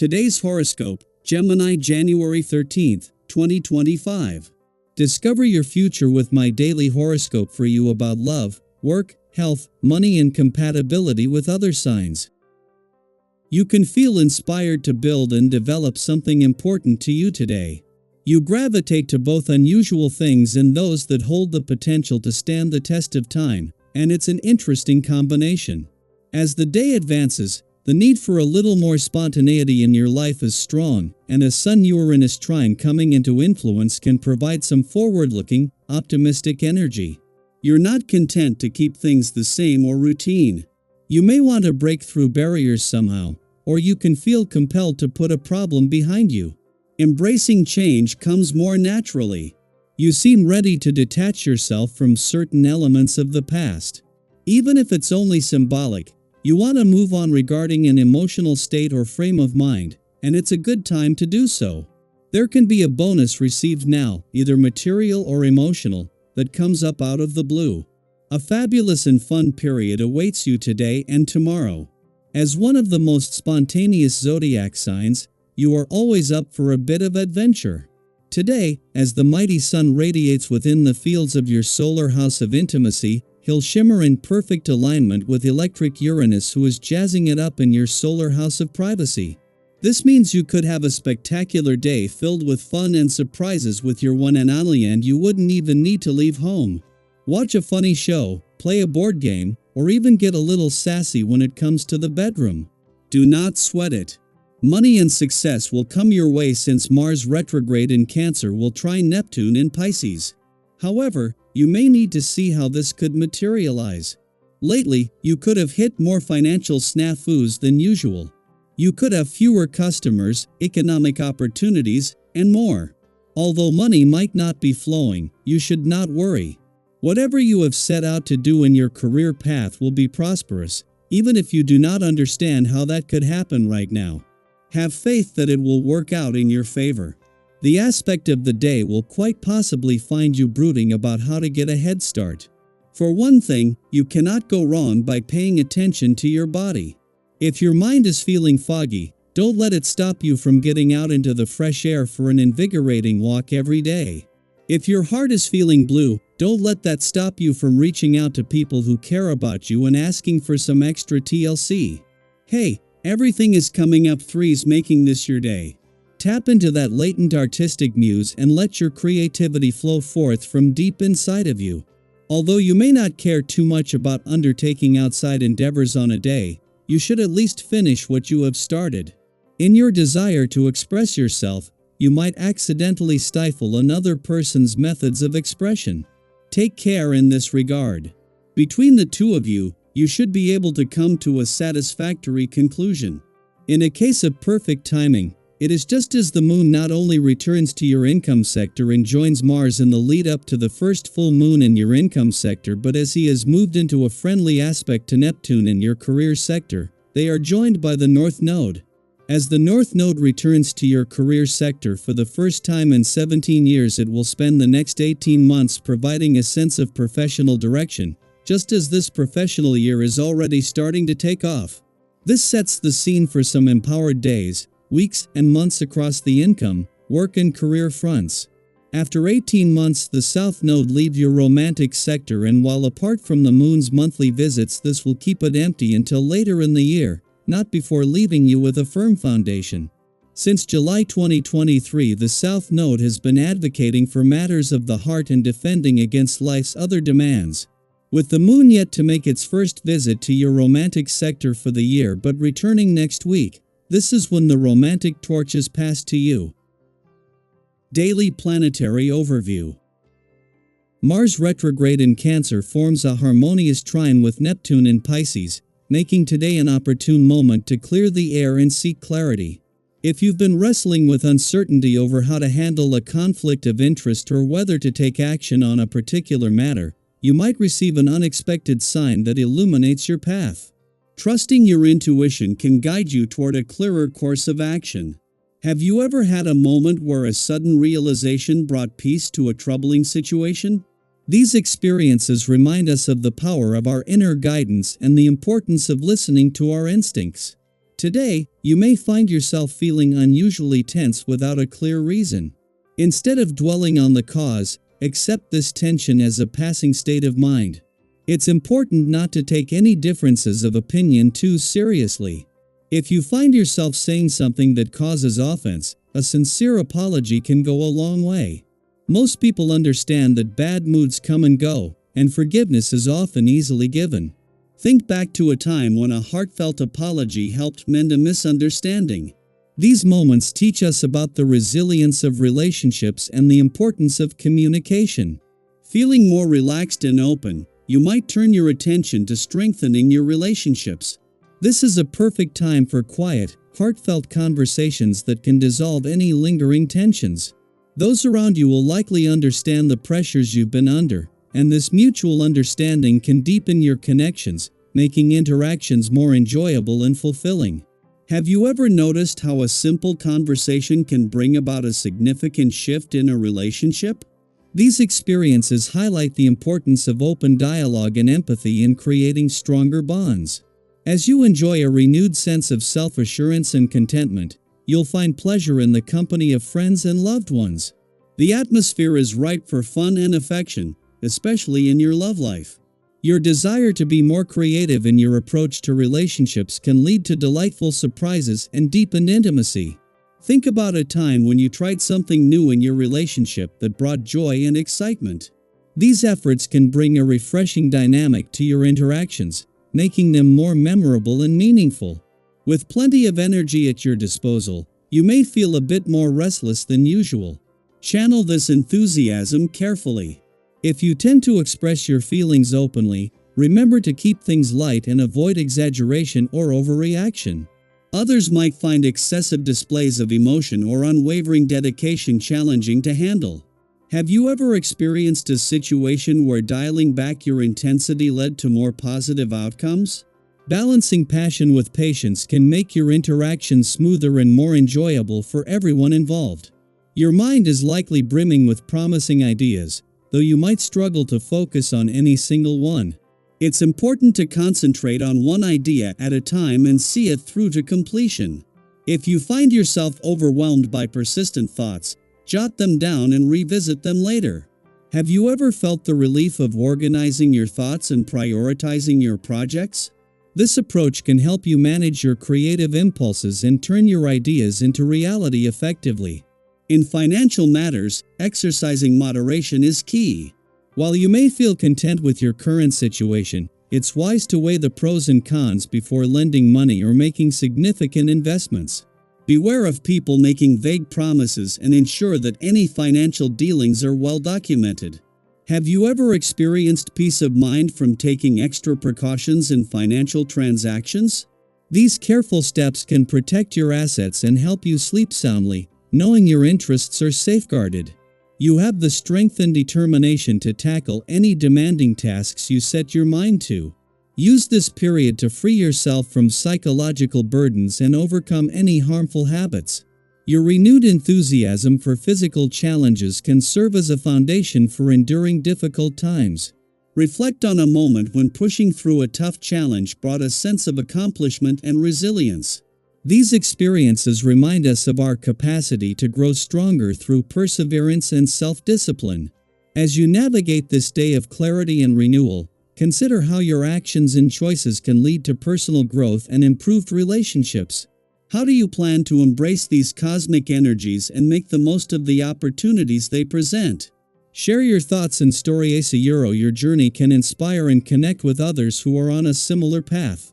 Today's horoscope, Gemini January 13th, 2025. Discover your future with my daily horoscope for you about love, work, health, money and compatibility with other signs. You can feel inspired to build and develop something important to you today. You gravitate to both unusual things and those that hold the potential to stand the test of time, and it's an interesting combination. As the day advances, the need for a little more spontaneity in your life is strong, and a Sun-Uranus trine coming into influence can provide some forward-looking, optimistic energy. You're not content to keep things the same or routine. You may want to break through barriers somehow, or you can feel compelled to put a problem behind you. Embracing change comes more naturally. You seem ready to detach yourself from certain elements of the past. Even if it's only symbolic, you want to move on regarding an emotional state or frame of mind, and it's a good time to do so. There can be a bonus received now, either material or emotional, that comes up out of the blue. A fabulous and fun period awaits you today and tomorrow. As one of the most spontaneous zodiac signs, you are always up for a bit of adventure. Today, as the mighty sun radiates within the fields of your solar house of intimacy, he'll shimmer in perfect alignment with electric Uranus, who is jazzing it up in your solar house of privacy. This means you could have a spectacular day filled with fun and surprises with your one and only, and you wouldn't even need to leave home. Watch a funny show, play a board game, or even get a little sassy when it comes to the bedroom. Do not sweat it. Money and success will come your way since Mars retrograde in Cancer will trine Neptune in Pisces. However, you may need to see how this could materialize. Lately, you could have hit more financial snafus than usual. You could have fewer customers, economic opportunities, and more. Although money might not be flowing, you should not worry. Whatever you have set out to do in your career path will be prosperous, even if you do not understand how that could happen right now. Have faith that it will work out in your favor. The aspect of the day will quite possibly find you brooding about how to get a head start. For one thing, you cannot go wrong by paying attention to your body. If your mind is feeling foggy, don't let it stop you from getting out into the fresh air for an invigorating walk every day. If your heart is feeling blue, don't let that stop you from reaching out to people who care about you and asking for some extra TLC. Hey, everything is coming up threes, making this your day. Tap into that latent artistic muse and let your creativity flow forth from deep inside of you. Although you may not care too much about undertaking outside endeavors on a day, you should at least finish what you have started. In your desire to express yourself, you might accidentally stifle another person's methods of expression. Take care in this regard. Between the two of you, you should be able to come to a satisfactory conclusion. In a case of perfect timing, it is just as the moon not only returns to your income sector and joins Mars in the lead up to the first full moon in your income sector, but as he has moved into a friendly aspect to Neptune in your career sector, they are joined by the North Node. As the North Node returns to your career sector for the first time in 17 years, it will spend the next 18 months providing a sense of professional direction, just as this professional year is already starting to take off. This sets the scene for some empowered days, weeks, and months across the income, work and career fronts. After 18 months, the South Node leaves your romantic sector, and while apart from the moon's monthly visits, this will keep it empty until later in the year, not before leaving you with a firm foundation. Since July 2023, the South Node has been advocating for matters of the heart and defending against life's other demands. With the moon yet to make its first visit to your romantic sector for the year but returning next week, this is when the romantic torches pass to you. Daily Planetary Overview. Mars retrograde in Cancer forms a harmonious trine with Neptune in Pisces, making today an opportune moment to clear the air and seek clarity. If you've been wrestling with uncertainty over how to handle a conflict of interest or whether to take action on a particular matter, you might receive an unexpected sign that illuminates your path. Trusting your intuition can guide you toward a clearer course of action. Have you ever had a moment where a sudden realization brought peace to a troubling situation? These experiences remind us of the power of our inner guidance and the importance of listening to our instincts. Today, you may find yourself feeling unusually tense without a clear reason. Instead of dwelling on the cause, accept this tension as a passing state of mind. It's important not to take any differences of opinion too seriously. If you find yourself saying something that causes offense, a sincere apology can go a long way. Most people understand that bad moods come and go, and forgiveness is often easily given. Think back to a time when a heartfelt apology helped mend a misunderstanding. These moments teach us about the resilience of relationships and the importance of communication. Feeling more relaxed and open, you might turn your attention to strengthening your relationships. This is a perfect time for quiet, heartfelt conversations that can dissolve any lingering tensions. Those around you will likely understand the pressures you've been under, and this mutual understanding can deepen your connections, making interactions more enjoyable and fulfilling. Have you ever noticed how a simple conversation can bring about a significant shift in a relationship? These experiences highlight the importance of open dialogue and empathy in creating stronger bonds. As you enjoy a renewed sense of self-assurance and contentment, you'll find pleasure in the company of friends and loved ones. The atmosphere is ripe for fun and affection, especially in your love life. Your desire to be more creative in your approach to relationships can lead to delightful surprises and deepened intimacy. Think about a time when you tried something new in your relationship that brought joy and excitement. These efforts can bring a refreshing dynamic to your interactions, making them more memorable and meaningful. With plenty of energy at your disposal, you may feel a bit more restless than usual. Channel this enthusiasm carefully. If you tend to express your feelings openly, remember to keep things light and avoid exaggeration or overreaction. Others might find excessive displays of emotion or unwavering dedication challenging to handle. Have you ever experienced a situation where dialing back your intensity led to more positive outcomes? Balancing passion with patience can make your interactions smoother and more enjoyable for everyone involved. Your mind is likely brimming with promising ideas, though you might struggle to focus on any single one. It's important to concentrate on one idea at a time and see it through to completion. If you find yourself overwhelmed by persistent thoughts, jot them down and revisit them later. Have you ever felt the relief of organizing your thoughts and prioritizing your projects? This approach can help you manage your creative impulses and turn your ideas into reality effectively. In financial matters, exercising moderation is key. While you may feel content with your current situation, it's wise to weigh the pros and cons before lending money or making significant investments. Beware of people making vague promises and ensure that any financial dealings are well documented. Have you ever experienced peace of mind from taking extra precautions in financial transactions? These careful steps can protect your assets and help you sleep soundly, knowing your interests are safeguarded. You have the strength and determination to tackle any demanding tasks you set your mind to. Use this period to free yourself from psychological burdens and overcome any harmful habits. Your renewed enthusiasm for physical challenges can serve as a foundation for enduring difficult times. Reflect on a moment when pushing through a tough challenge brought a sense of accomplishment and resilience. These experiences remind us of our capacity to grow stronger through perseverance and self-discipline. As you navigate this day of clarity and renewal, consider how your actions and choices can lead to personal growth and improved relationships. How do you plan to embrace these cosmic energies and make the most of the opportunities they present? Share your thoughts and stories. Your journey can inspire and connect with others who are on a similar path.